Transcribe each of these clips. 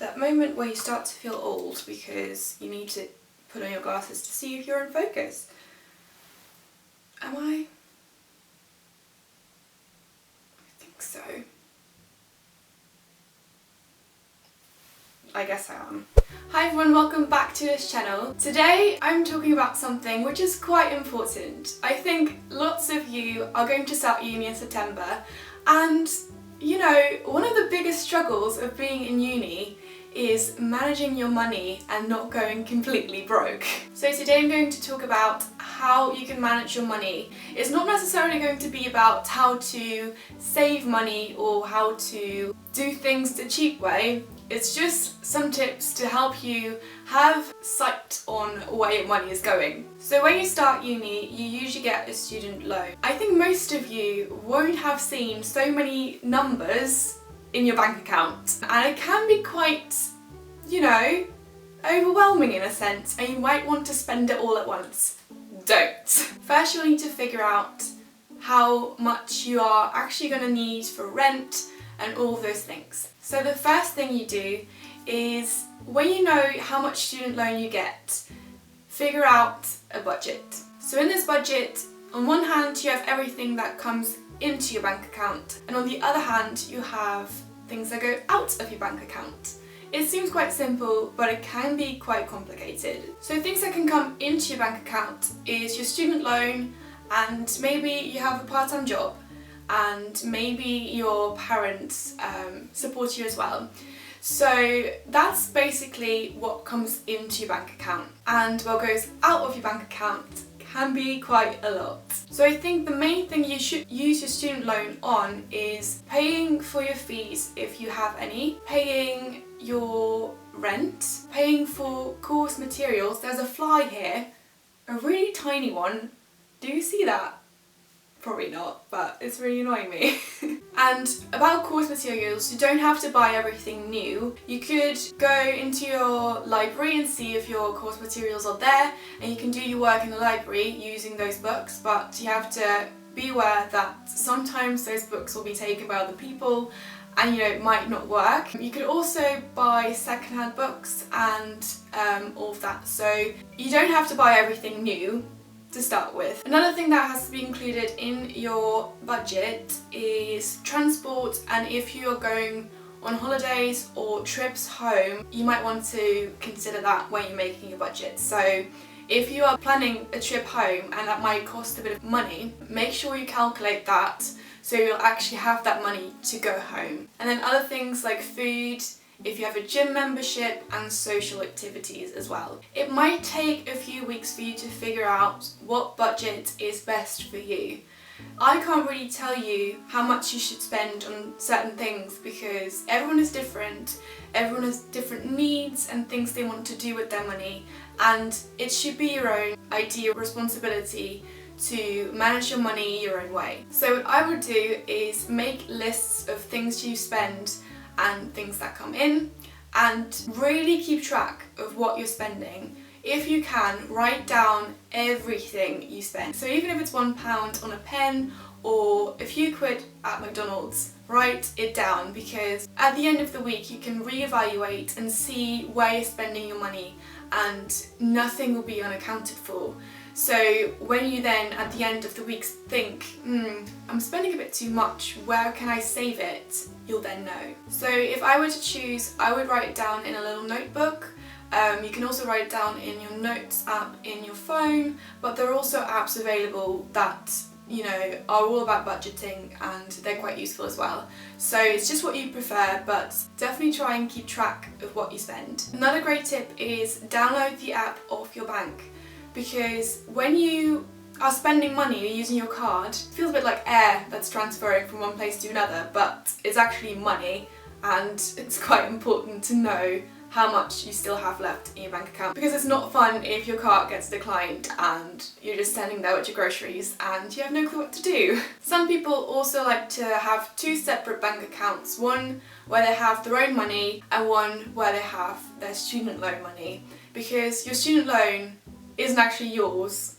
that moment where you start to feel old because you need to put on your glasses to see if you're in focus. Am I? I think so. I guess I am. Hi everyone, welcome back to this channel. Today I'm talking about something which is quite important. I think lots of you are going to start uni in September, and you know, one of the biggest struggles of being in uni is managing your money and not going completely broke. So today I'm going to talk about how you can manage your money. It's not necessarily going to be about how to save money or how to do things the cheap way. It's just some tips to help you have sight on where your money is going. So when you start uni, you usually get a student loan. I think most of you won't have seen so many numbers in your bank account, and it can be quite, you know, overwhelming in a sense, and you might want to spend it all at once. Don't. First, you'll need to figure out how much you are actually going to need for rent and all of those things. So the first thing you do is, when you know how much student loan you get, figure out a budget. So in this budget, on one hand you have everything that comes into your bank account, and on the other hand you have things that go out of your bank account. It seems quite simple, but it can be quite complicated. So things that can come into your bank account is your student loan, and maybe you have a part-time job, and maybe your parents support you as well. So that's basically what comes into your bank account, and what goes out of your bank account can be quite a lot. So I think the main thing you should use your student loan on is paying for your fees if you have any, paying your rent, paying for course materials. There's a fly here, a really tiny one. Do you see that? Probably not, but it's really annoying me. And about course materials, you don't have to buy everything new. You could go into your library and see if your course materials are there, and you can do your work in the library using those books, but you have to be aware that sometimes those books will be taken by other people and, you know, it might not work. You could also buy secondhand books and all of that, so you don't have to buy everything new to start with. Another thing that has to be included in your budget is transport, and if you are going on holidays or trips home, you might want to consider that when you're making your budget. So if you are planning a trip home and that might cost a bit of money, make sure you calculate that so you'll actually have that money to go home. And then other things like food, if you have a gym membership, and social activities as well. It might take a few weeks for you to figure out what budget is best for you. I can't really tell you how much you should spend on certain things because everyone is different, everyone has different needs and things they want to do with their money, and it should be your own idea of responsibility to manage your money your own way. So what I would do is make lists of things you spend and things that come in, and really keep track of what you're spending. If you can, write down everything you spend. So even if it's £1 on a pen or a few quid at McDonald's, write it down, because at the end of the week you can reevaluate and see where you're spending your money, and nothing will be unaccounted for. So when you then at the end of the week think, I'm spending a bit too much, where can I save it? You'll then know. So if I were to choose, I would write it down in a little notebook. You can also write it down in your notes app in your phone, but there are also apps available that, you know, are all about budgeting, and they're quite useful as well. So it's just what you prefer, but definitely try and keep track of what you spend. Another great tip is download the app off your bank, because when you are spending money, you're using your card, it feels a bit like air that's transferring from one place to another, but it's actually money, and it's quite important to know how much you still have left in your bank account, because it's not fun if your card gets declined and you're just standing there with your groceries and you have no clue what to do. Some people also like to have two separate bank accounts, one where they have their own money and one where they have their student loan money, because your student loan isn't actually yours.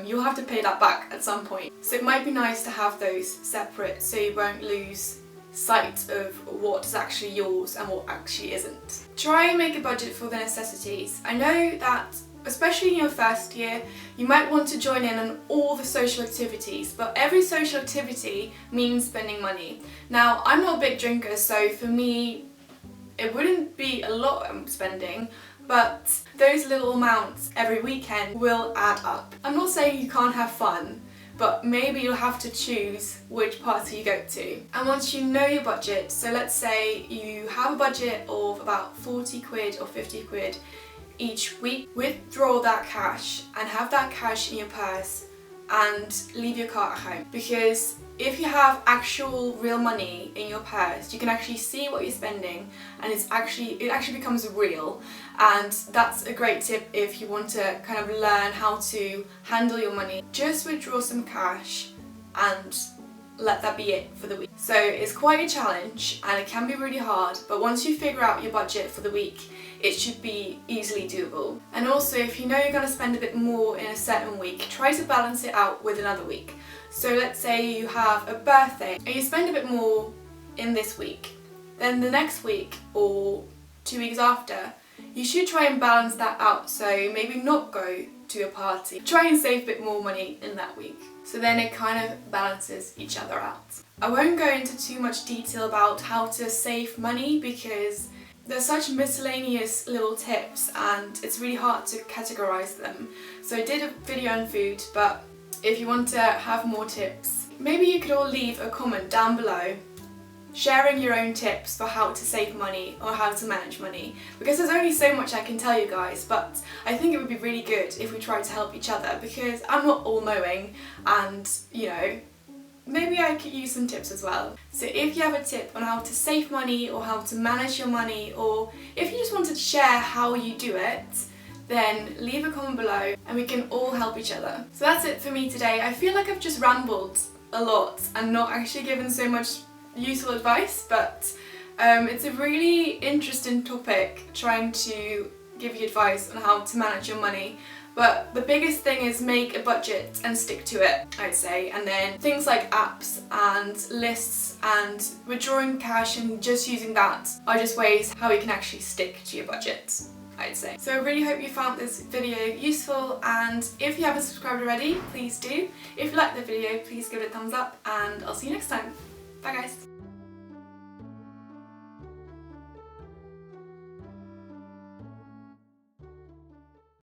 You'll have to pay that back at some point. So it might be nice to have those separate so you won't lose sight of what is actually yours and what actually isn't. Try and make a budget for the necessities. I know that especially in your first year, you might want to join in on all the social activities, but every social activity means spending money. Now, I'm not a big drinker, so for me, it wouldn't be a lot I'm spending, but those little amounts every weekend will add up. I'm not saying you can't have fun, but maybe you'll have to choose which party you go to. And once you know your budget, so let's say you have a budget of about 40 quid or 50 quid each week, withdraw that cash and have that cash in your purse and leave your card at home. Because if you have actual real money in your purse, you can actually see what you're spending, and it actually becomes real. And that's a great tip if you want to kind of learn how to handle your money. Just withdraw some cash and let that be it for the week. So it's quite a challenge and it can be really hard, but once you figure out your budget for the week, it should be easily doable. And also, if you know you're going to spend a bit more in a certain week, try to balance it out with another week. So let's say you have a birthday and you spend a bit more in this week, then the next week or 2 weeks after, you should try and balance that out. So maybe not go to a party. Try and save a bit more money in that week. So then it kind of balances each other out. I won't go into too much detail about how to save money because there's such miscellaneous little tips and it's really hard to categorize them. So I did a video on food, but if you want to have more tips, maybe you could all leave a comment down below sharing your own tips for how to save money or how to manage money, because there's only so much I can tell you guys, but I think it would be really good if we tried to help each other, because I'm not all-knowing and, you know, maybe I could use some tips as well. So if you have a tip on how to save money or how to manage your money, or if you just wanted to share how you do it, then leave a comment below and we can all help each other. So that's it for me today. I feel like I've just rambled a lot and not actually given so much useful advice, but it's a really interesting topic, trying to give you advice on how to manage your money. But the biggest thing is make a budget and stick to it, I'd say. And then things like apps and lists and withdrawing cash and just using that are just ways how you can actually stick to your budget, I'd say. So I really hope you found this video useful, and if you haven't subscribed already, please do. If you liked the video, please give it a thumbs up, and I'll see you next time. Bye guys!